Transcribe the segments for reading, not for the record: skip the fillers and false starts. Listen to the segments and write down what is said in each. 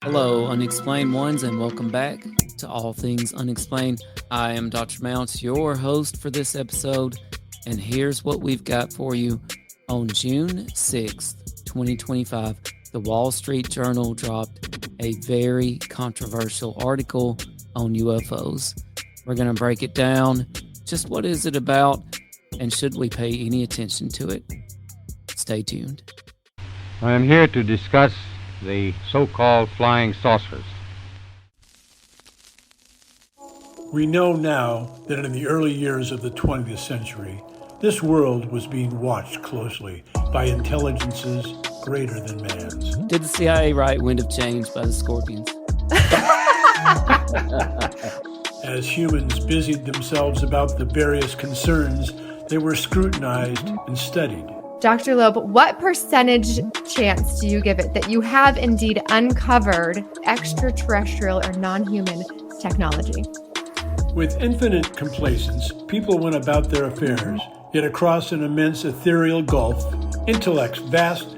Hello, Unexplained Ones, and welcome back to All Things Unexplained. I am Dr. Mounts, your host for this episode, and here's what we've got for you. On June 6th, 2025, the Wall Street Journal dropped a very controversial article on UFOs. We're going to break it down. Just what is it about, and should we pay any attention to it? Stay tuned. I am here to discuss the so-called flying saucers. We know now that in the early years of the 20th century, this world was being watched closely by intelligences greater than man's. Did the CIA write Wind of Change by the Scorpions? As humans busied themselves about the various concerns, they were scrutinized and studied. Dr. Loeb, what percentage chance do you give it that you have indeed uncovered extraterrestrial or non-human technology? With infinite complacence, people went about their affairs, yet across an immense ethereal gulf, intellects vast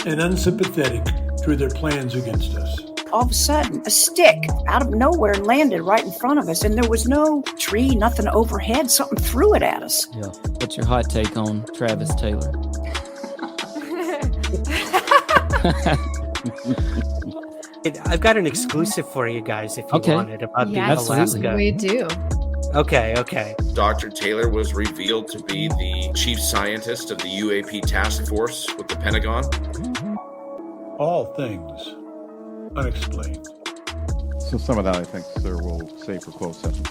and unsympathetic drew their plans against us. All of a sudden, a stick out of nowhere landed right in front of us, and there was no tree, nothing overhead. Something threw it at us. Yeah. What's your hot take on Travis Taylor? I've got an exclusive for you guys if you want it about the Alaska. We do. Okay. Dr. Taylor was revealed to be the chief scientist of the UAP task force with the Pentagon. All Things Unexplained. So some of that, I think, sir, we'll save for closed session.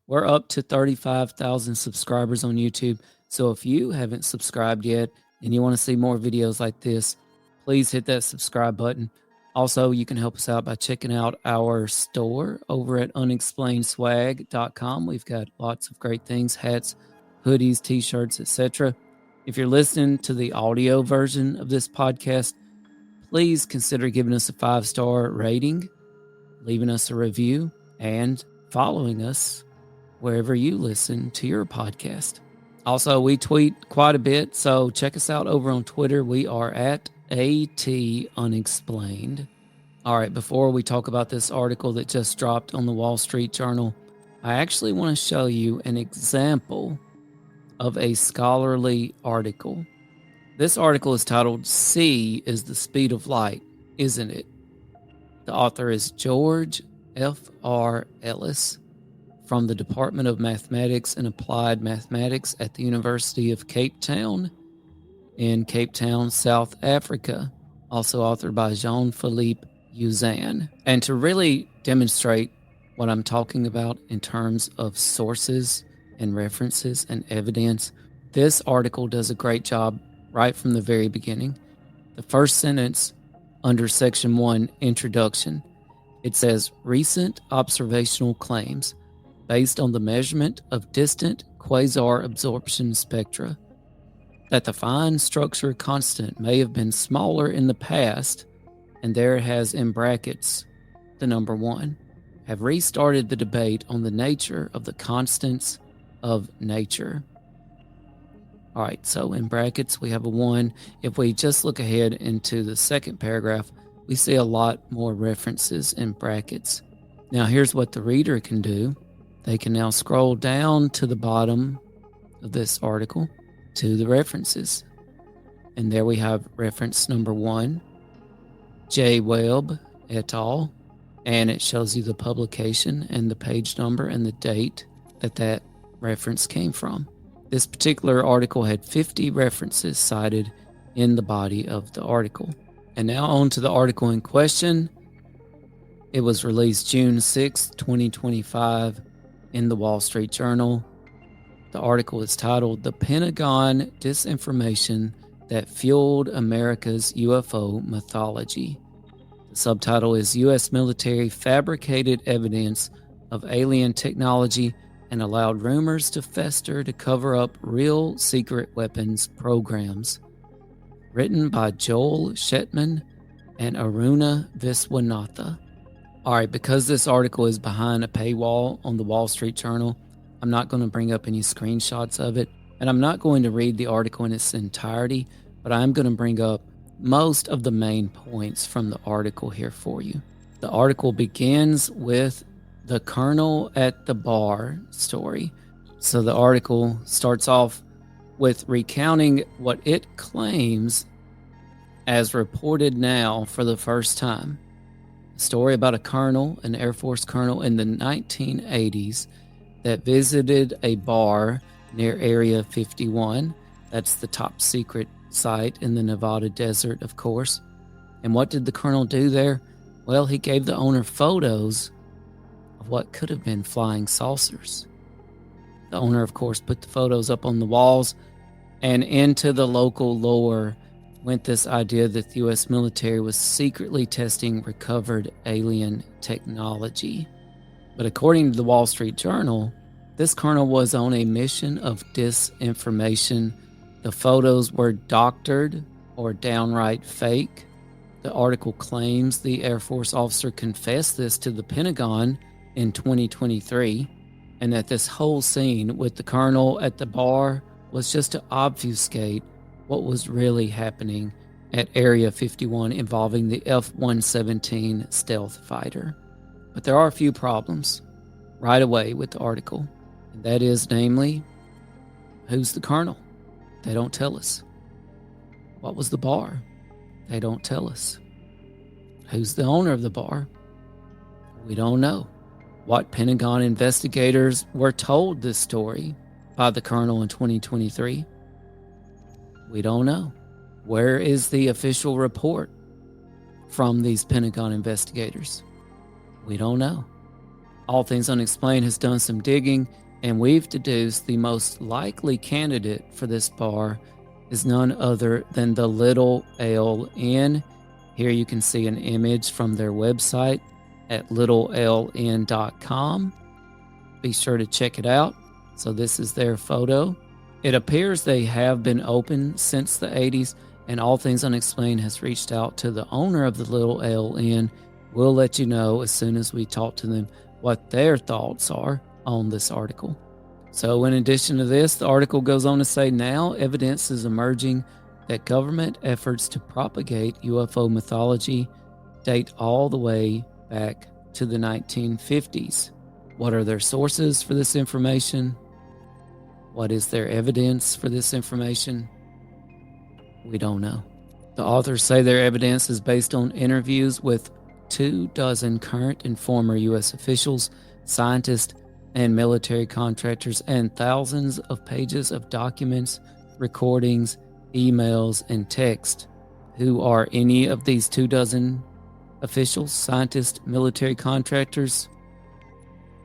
We're up to 35,000 subscribers on YouTube. So if you haven't subscribed yet and you want to see more videos like this, please hit that subscribe button. Also, you can help us out by checking out our store over at unexplainedswag.com. We've got lots of great things, hats, hoodies, t-shirts, etc. If you're listening to the audio version of this podcast, please consider giving us a 5-star rating, leaving us a review, and following us wherever you listen to your podcast. Also, we tweet quite a bit, so check us out over on Twitter. We are at ATUnexplained. All right, before we talk about this article that just dropped on the Wall Street Journal, I actually want to show you an example of a scholarly article. This article is titled, "C is the Speed of Light, Isn't It?" The author is George F.R. Ellis from the Department of Mathematics and Applied Mathematics at the University of Cape Town in Cape Town, South Africa, also authored by Jean-Philippe Uzan. And to really demonstrate what I'm talking about in terms of sources and references and evidence, this article does a great job right from the very beginning. The first sentence under Section 1, Introduction, it says, "Recent observational claims based on the measurement of distant quasar absorption spectra that the fine structure constant may have been smaller in the past," and there it has in brackets the number 1, "have restarted the debate on the nature of the constants of nature." All right, so in brackets, we have a 1. If we just look ahead into the second paragraph, we see a lot more references in brackets. Now, here's what the reader can do. They can now scroll down to the bottom of this article to the references. And there we have reference number 1, J. Webb et al. And it shows you the publication and the page number and the date that reference came from. This particular article had 50 references cited in the body of the article. And now on to the article in question. It was released June 6th, 2025 in the Wall Street Journal. The article is titled, "The Pentagon Disinformation That Fueled America's UFO Mythology." The subtitle is "U.S. Military Fabricated Evidence of Alien Technology and Allowed Rumors to Fester to Cover Up Real Secret Weapons Programs." Written by Joel Shetman and Aruna Viswanatha. All right, because this article is behind a paywall on the Wall Street Journal, I'm not going to bring up any screenshots of it, and I'm not going to read the article in its entirety, but I'm going to bring up most of the main points from the article here for you. The article begins with the Colonel at the bar story. So the article starts off with recounting what it claims as reported now for the first time. A story about a colonel, an Air Force colonel in the 1980s that visited a bar near Area 51. That's the top secret site in the Nevada desert, of course. And what did the colonel do there? Well, he gave the owner photos of what could have been flying saucers. The owner, of course, put the photos up on the walls, and into the local lore went this idea that the U.S. military was secretly testing recovered alien technology. But according to the Wall Street Journal, this colonel was on a mission of disinformation. The photos were doctored or downright fake. The article claims the Air Force officer confessed this to the Pentagon in 2023, and that this whole scene with the colonel at the bar was just to obfuscate what was really happening at Area 51 involving the F-117 stealth fighter. But there are a few problems right away with the article, and that is, namely, who's the colonel? They don't tell us. What was the bar? They don't tell us. Who's the owner of the bar? We don't know. What Pentagon investigators were told this story by the colonel in 2023? We don't know. Where is the official report from these Pentagon investigators? We don't know. All Things Unexplained has done some digging, and we've deduced the most likely candidate for this bar is none other than the Little L Inn. Here you can see an image from their website at littleln.com. Be sure to check it out. So this is their photo. It appears they have been open since the 80s, and All Things Unexplained has reached out to the owner of the Little L Inn. We'll let you know as soon as we talk to them what their thoughts are on this article. So in addition to this, the article goes on to say now evidence is emerging that government efforts to propagate UFO mythology date all the way back to the 1950s. What are their sources for this information? What is their evidence for this information? We don't know. The authors say their evidence is based on interviews with 24 current and former U.S. officials, scientists, and military contractors, and thousands of pages of documents, recordings, emails, and text. Who are any of these 24 officials, scientists, military contractors?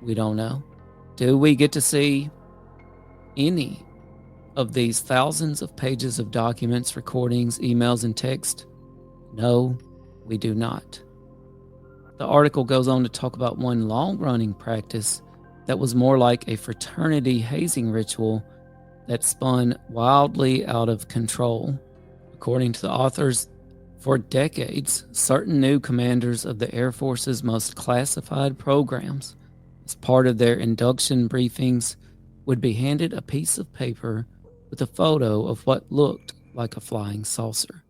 We don't know. Do we get to see any of these thousands of pages of documents, recordings, emails, and text? No, we do not. The article goes on to talk about one long-running practice that was more like a fraternity hazing ritual that spun wildly out of control. According to the authors, for decades, certain new commanders of the Air Force's most classified programs, as part of their induction briefings, would be handed a piece of paper with a photo of what looked like a flying saucer.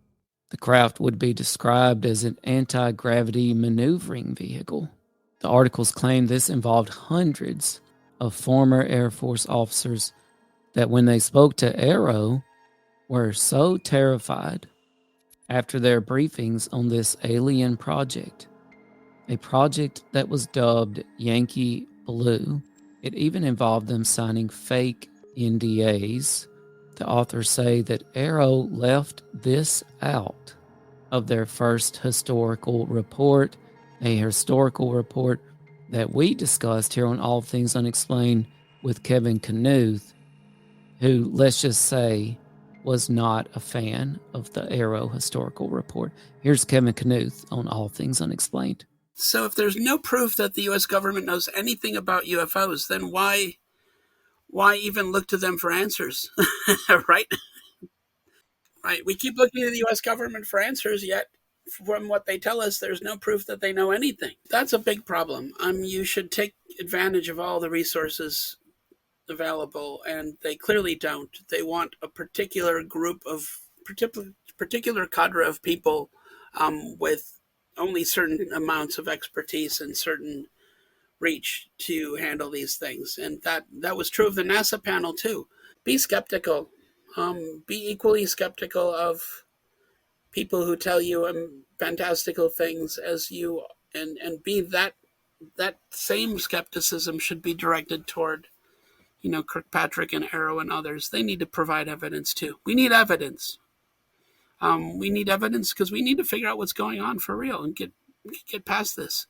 The craft would be described as an anti-gravity maneuvering vehicle. The articles claim this involved hundreds of former Air Force officers that when they spoke to AARO were so terrified after their briefings on this alien project, a project that was dubbed Yankee Blue. It even involved them signing fake NDAs. The authors say that AARO left this out of their first historical report, a historical report that we discussed here on All Things Unexplained with Kevin Knuth, who, let's just say, was not a fan of the AARO historical report. Here's Kevin Knuth on All Things Unexplained. So if there's no proof that the U.S. government knows anything about UFOs, then why even look to them for answers? Right? Right. We keep looking to the U.S. government for answers, yet from what they tell us, there's no proof that they know anything. That's a big problem. You should take advantage of all the resources available, and they clearly don't. They want a particular group of particular cadre of people with only certain amounts of expertise and certain reach to handle these things. And that was true of the NASA panel too. Be skeptical. Be equally skeptical of people who tell you fantastical things as you, and be that same skepticism should be directed toward, Kirkpatrick and AARO and others. They need to provide evidence too. We need evidence. We need evidence because we need to figure out what's going on for real and get past this.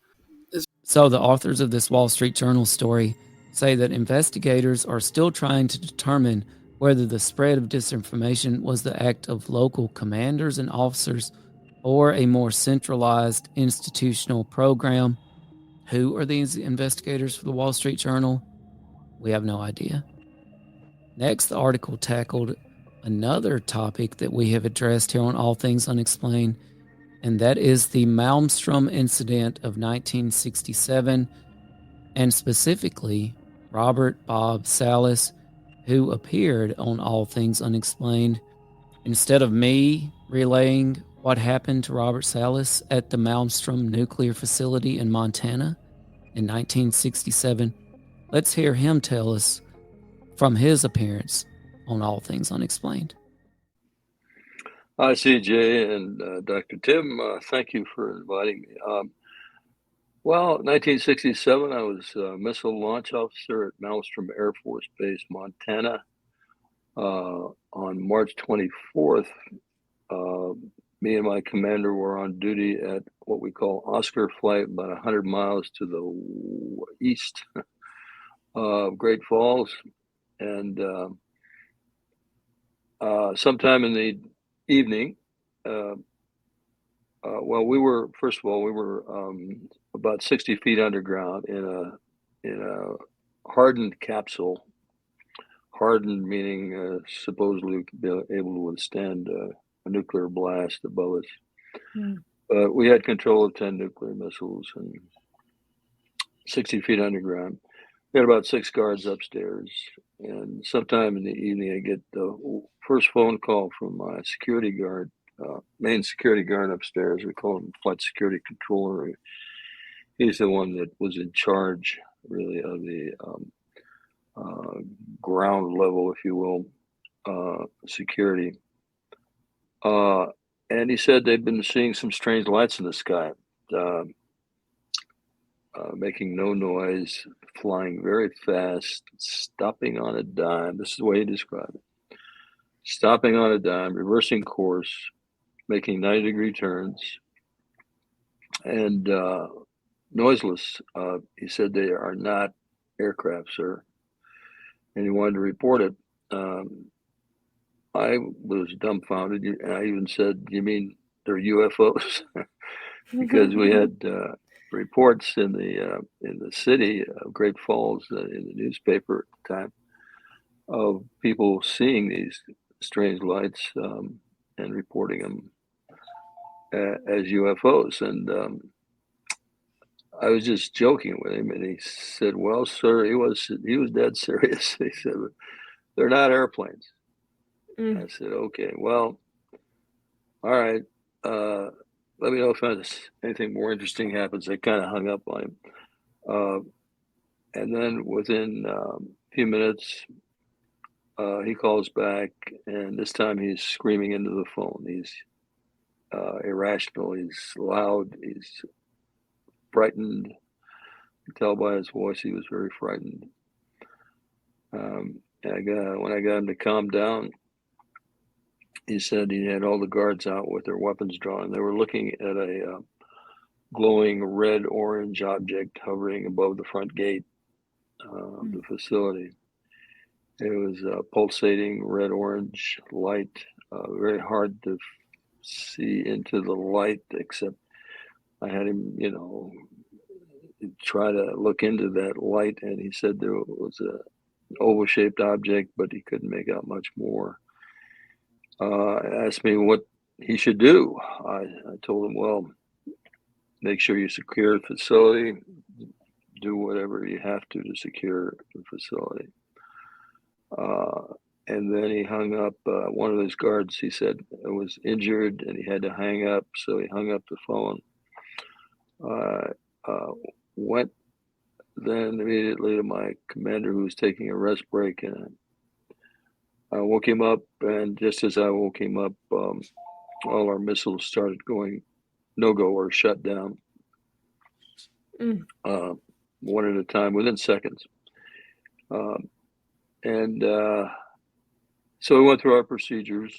So the authors of this Wall Street Journal story say that investigators are still trying to determine whether the spread of disinformation was the act of local commanders and officers or a more centralized institutional program. Who are these investigators for the Wall Street Journal? We have no idea. Next, the article tackled another topic that we have addressed here on All Things Unexplained, and that is the Malmstrom incident of 1967, and specifically Robert Bob Salas, who appeared on All Things Unexplained. Instead of me relaying what happened to Robert Salas at the Malmstrom nuclear facility in Montana in 1967, let's hear him tell us from his appearance on All Things Unexplained. Hi, CJ and Dr. Tim. Thank you for inviting me. Well, 1967, I was a missile launch officer at Malmstrom Air Force Base, Montana. On March 24th, me and my commander were on duty at what we call Oscar Flight, about 100 miles to the east of Great Falls. And sometime in the evening, we were about 60 feet underground in a hardened capsule. Hardened meaning supposedly be able to withstand a nuclear blast above us. But we had control of 10 nuclear missiles and 60 feet underground. We had about 6 guards upstairs. And sometime in the evening, I get the first phone call from my security guard, main security guard upstairs. We call him flight security controller. He's the one that was in charge, really, of the ground level, if you will, security. And he said they'd been seeing some strange lights in the sky, making no noise, flying very fast, stopping on a dime. This is the way he described it. Stopping on a dime, reversing course, making 90-degree turns, and noiseless. He said they are not aircraft, sir. And he wanted to report it. I was dumbfounded. And I even said, "You mean they're UFOs?" Because we had reports in the city of Great Falls in the newspaper at the time of people seeing these strange lights and reporting them as UFOs. And I was just joking with him, and he said, "Well, sir," he was dead serious. He said, "They're not airplanes." I said, "Okay, well, all right. Let me know if anything more interesting happens." I kind of hung up on him. And then within a few minutes, he calls back, and this time he's screaming into the phone. He's irrational. He's loud. He's frightened. You can tell by his voice he was very frightened. And when I got him to calm down, he said he had all the guards out with their weapons drawn. They were looking at a glowing red-orange object hovering above the front gate of the facility. It was a pulsating red-orange light, very hard to see into the light, except I had him, try to look into that light, and he said there was an oval-shaped object, but he couldn't make out much more. Asked me what he should do. I told him, well, make sure you secure the facility, do whatever you have to secure the facility. and then he hung up. One of his guards, he said, was injured and he had to hang up, so he hung up the phone. Went then immediately to my commander, who was taking a rest break, and I woke him up. And just as I woke him up, all our missiles started going no-go or shut down, one at a time within seconds. So we went through our procedures,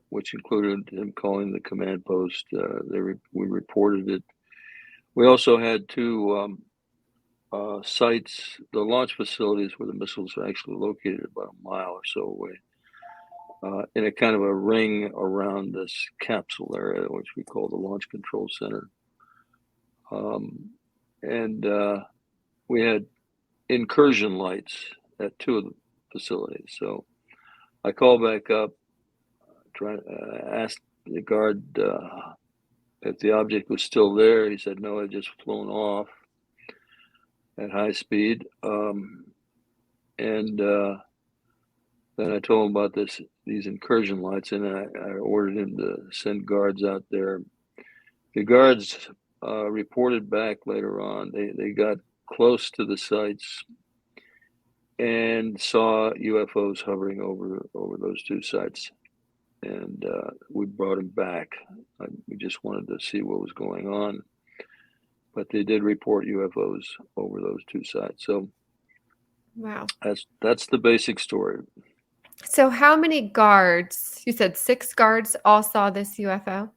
which included him calling the command post. We reported it. We also had two sites, the launch facilities where the missiles are actually located, about a mile or so away, in a kind of a ring around this capsule area, which we call the Launch Control Center. We had incursion lights at two of the facilities. So I called back up, asked the guard if the object was still there. He said, no, it had just flown off at high speed. Then I told him about these incursion lights, and I ordered him to send guards out there. The guards reported back later on. They got close to the sites and saw UFOs hovering over those two sites. And we brought him back. We just wanted to see what was going on. But they did report UFOs over those two sites. So wow, that's the basic story. So how many guards, you said 6 guards, all saw this UFO?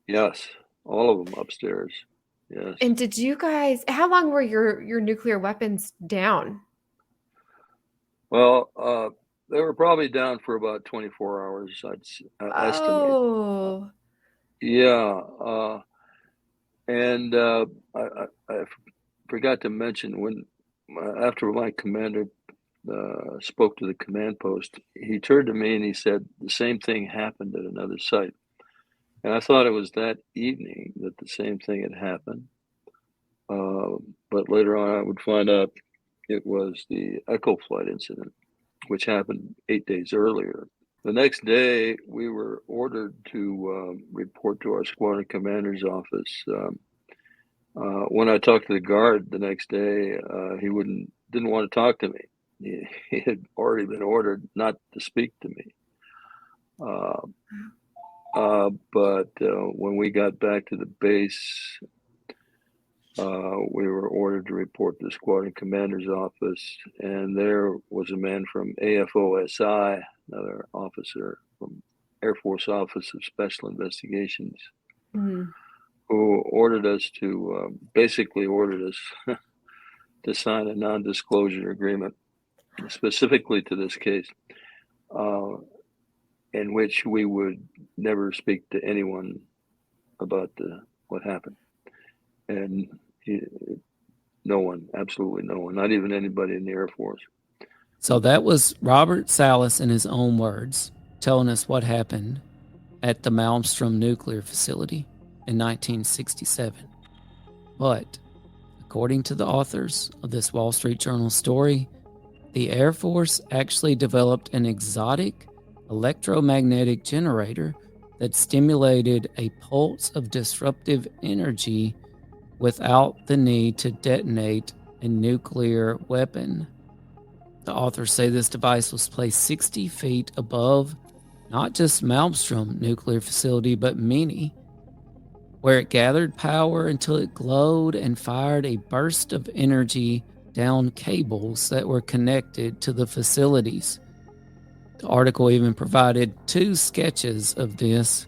Yes, all of them upstairs. Yes. And did you guys, how long were your nuclear weapons down? Well, they were probably down for about 24 hours, I'd estimate. Oh. Yeah. I forgot to mention, when after my commander spoke to the command post, he turned to me and he said the same thing happened at another site. And I thought it was that evening that the same thing had happened. But later on, I would find out it was the Echo flight incident, which happened 8 days earlier. The next day, we were ordered to report to our squadron commander's office. When I talked to the guard the next day, he didn't want to talk to me. He had already been ordered not to speak to me. But when we got back to the base, we were ordered to report to the squadron commander's office, and there was a man from AFOSI, another officer from Air Force Office of Special Investigations, who ordered us to, basically ordered us to sign a non-disclosure agreement, specifically to this case, in which we would never speak to anyone about what happened. And no one, absolutely no one, not even anybody in the Air Force. So that was Robert Salas, in his own words, telling us what happened at the Malmstrom nuclear facility in 1967. But according to the authors of this Wall Street Journal story, the Air Force actually developed an exotic electromagnetic generator that stimulated a pulse of disruptive energy without the need to detonate a nuclear weapon. The authors say this device was placed 60 feet above not just Malmstrom nuclear facility, but Mini, where it gathered power until it glowed and fired a burst of energy down cables that were connected to the facilities. The article even provided 2 sketches of this.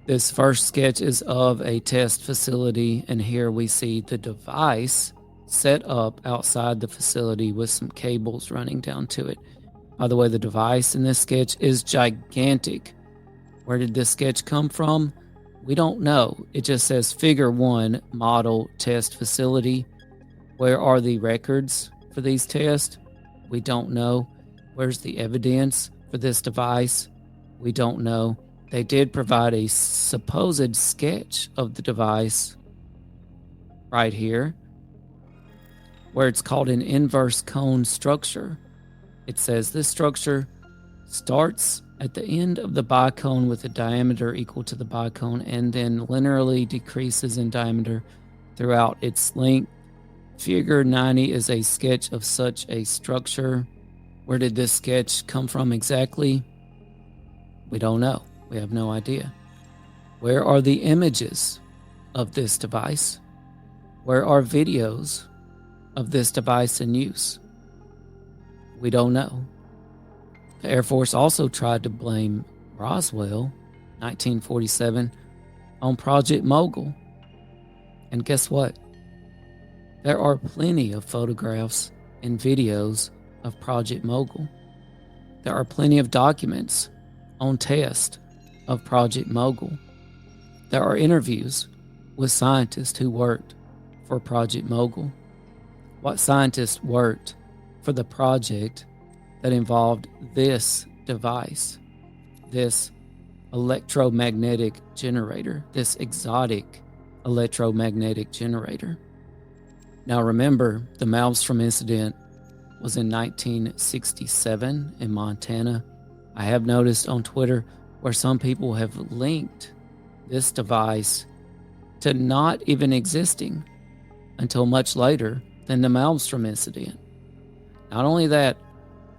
This first sketch is of a test facility, and here we see the device set up outside the facility with some cables running down to it. By the way, the device in this sketch is gigantic. Where did this sketch come from? We don't know. It just says Figure 1 Model Test Facility. Where are the records for these tests? We don't know. Where's the evidence for this device? We don't know. They did provide a supposed sketch of the device right here, where it's called an inverse cone structure. It says this structure starts at the end of the bicone with a diameter equal to the bicone and then linearly decreases in diameter throughout its length. Figure 90 is a sketch of such a structure. Where did this sketch come from exactly? We don't know. We have no idea. Where are the images of this device? Where are videos of this device in use? We don't know. The Air Force also tried to blame Roswell, 1947, on Project Mogul. And guess what? There are plenty of photographs and videos of Project Mogul. There are plenty of documents on test of Project Mogul. There are interviews with scientists who worked for Project Mogul. What scientists worked for the project that involved this device, this electromagnetic generator, this exotic electromagnetic generator. Now remember, the Maelstrom incident was in 1967 in Montana. I have noticed on Twitter where some people have linked this device to not even existing until much later than the Maelstrom incident. Not only that,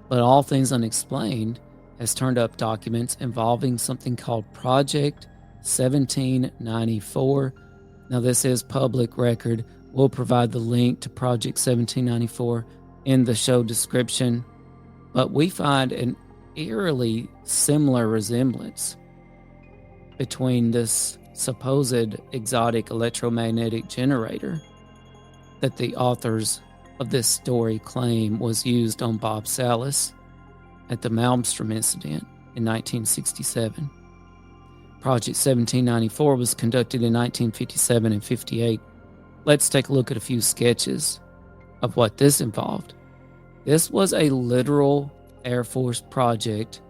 but All Things Unexplained has turned up documents involving something called Project 1794. Now this is public record. We'll provide the link to Project 1794 in the show description, but we find an eerily similar resemblance between this supposed exotic electromagnetic generator that the authors of this story claim was used on Bob Salas at the Malmstrom incident in 1967. Project 1794 was conducted in 1957 and 58. Let's take a look at a few sketches of what this involved. This was a literal Air Force project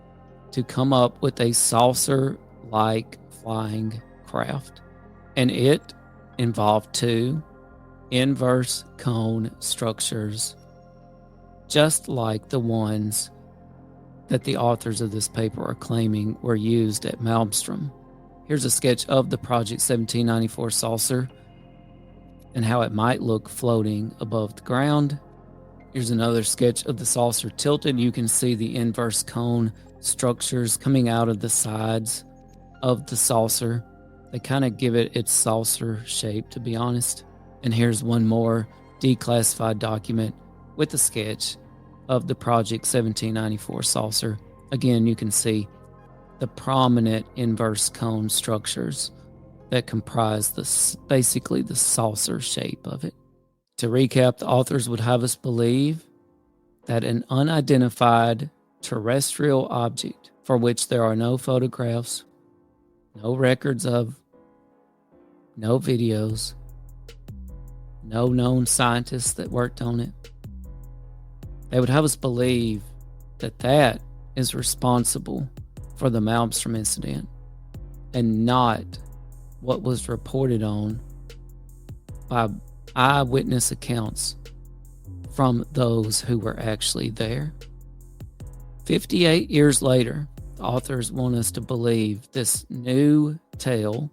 to come up with a saucer-like flying craft, and it involved two inverse cone structures, just like the ones that the authors of this paper are claiming were used at Malmstrom. Here's a sketch of the Project 1794 saucer and how it might look floating above the ground. Here's another sketch of the saucer tilted. You can see the inverse cone structures coming out of the sides of the saucer. They kind of give it its saucer shape, to be honest. And here's one more declassified document with a sketch of the Project 1794 saucer. Again, you can see the prominent inverse cone structures that comprise basically the saucer shape of it. To recap, the authors would have us believe that an unidentified terrestrial object for which there are no photographs, no records of, no videos, no known scientists that worked on it, they would have us believe that that is responsible for the Malmstrom incident and not what was reported on by eyewitness accounts from those who were actually there. 58 years later, the authors want us to believe this new tale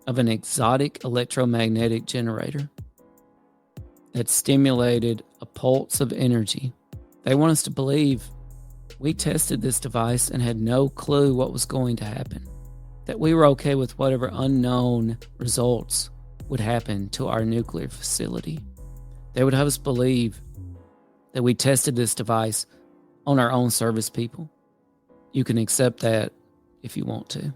of an exotic electromagnetic generator that stimulated a pulse of energy. They want us to believe we tested this device and had no clue what was going to happen, that we were okay with whatever unknown results would happen to our nuclear facility. They would have us believe that we tested this device on our own service people. You can accept that if you want to.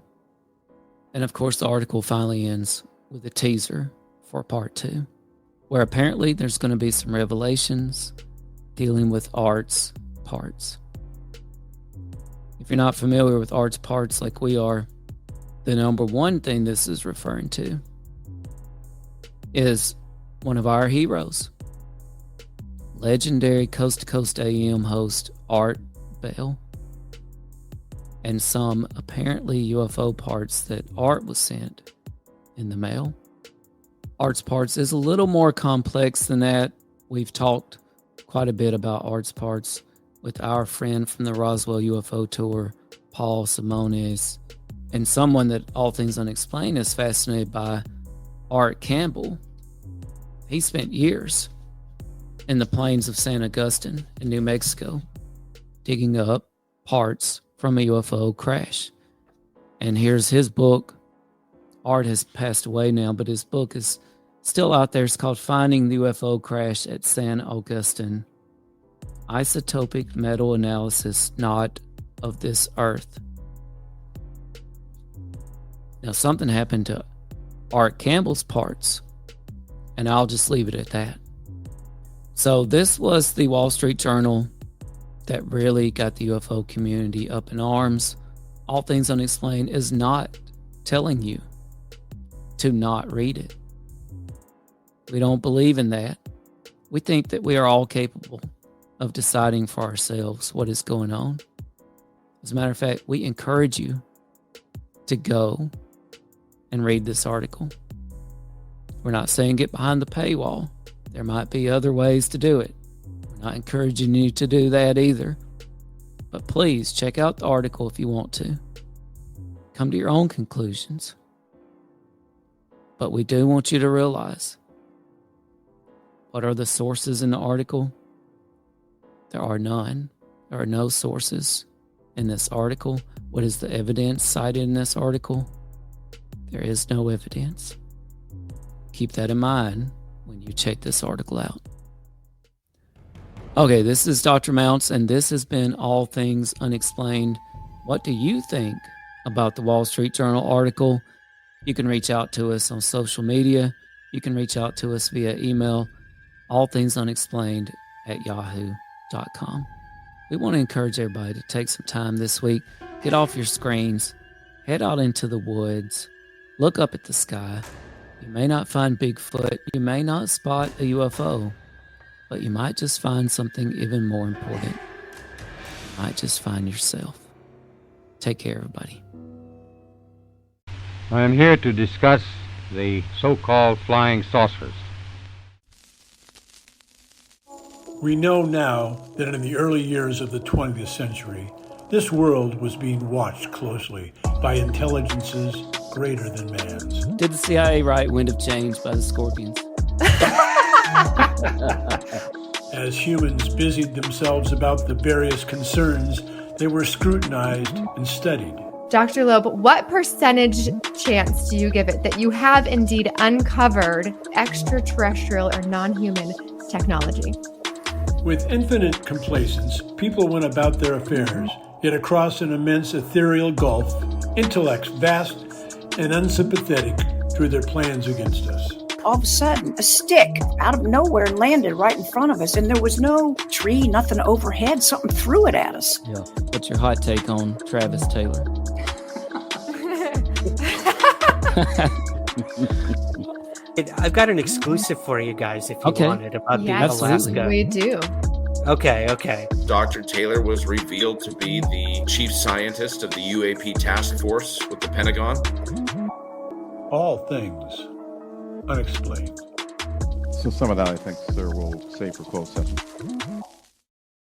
And of course, the article finally ends with a teaser for part 2, where apparently there's going to be some revelations dealing with art's parts. If you're not familiar with art's parts like we are, the number one thing this is referring to is one of our heroes, legendary Coast to Coast AM host Art Bell, and some apparently UFO parts that Art was sent in the mail. Art's parts is a little more complex than that. We've talked quite a bit about Art's parts with our friend from the Roswell UFO tour, Paul Simones, and someone that All Things Unexplained is fascinated by, Art Campbell. He spent years in the plains of San Agustin in New Mexico digging up parts from a UFO crash. And here's his book. Art has passed away now, but his book is still out there. It's called Finding the UFO Crash at San Agustin. Isotopic Metal Analysis Not of This Earth. Now, something happened to Art Campbell's parts, and I'll just leave it at that. So this was the Wall Street Journal that really got the UFO community up in arms. All Things Unexplained is not telling you to not read it. We don't believe in that. We think that we are all capable of deciding for ourselves what is going on. As a matter of fact, we encourage you to go and read this article. We're not saying get behind the paywall. There might be other ways to do it. We're not encouraging you to do that either. But please check out the article if you want to. Come to your own conclusions. But we do want you to realize, what are the sources in the article? There are none. There are no sources in this article. What is the evidence cited in this article? There is no evidence. Keep that in mind when you check this article out. Okay, this is Dr. Mounts, and this has been All Things Unexplained. What do you think about the Wall Street Journal article? You can reach out to us on social media. You can reach out to us via email, allthingsunexplained@yahoo.com. We want to encourage everybody to take some time this week, get off your screens, head out into the woods, look up at the sky. You may not find Bigfoot, you may not spot a UFO, but you might just find something even more important. You might just find yourself. Take care, everybody. I am here to discuss the so-called flying saucers. We know now that in the early years of the 20th century, this world was being watched closely by intelligences greater than man's. Did the CIA write Wind of Change by the Scorpions? As humans busied themselves about the various concerns, they were scrutinized and studied. Dr. Loeb, what percentage chance do you give it that you have indeed uncovered extraterrestrial or non-human technology? With infinite complacence, people went about their affairs, yet across an immense ethereal gulf, intellects vast and unsympathetic drew their plans against us. All of a sudden, a stick out of nowhere landed right in front of us, and there was no tree, nothing overhead. Something threw it at us. Yeah. What's your hot take on Travis Taylor? I've got an exclusive for you guys if you want it about the Alaska. We do. Okay. Dr. Taylor was revealed to be the chief scientist of the UAP task force with the Pentagon. All Things Unexplained. So some of that, I think, sir, will save for closed session.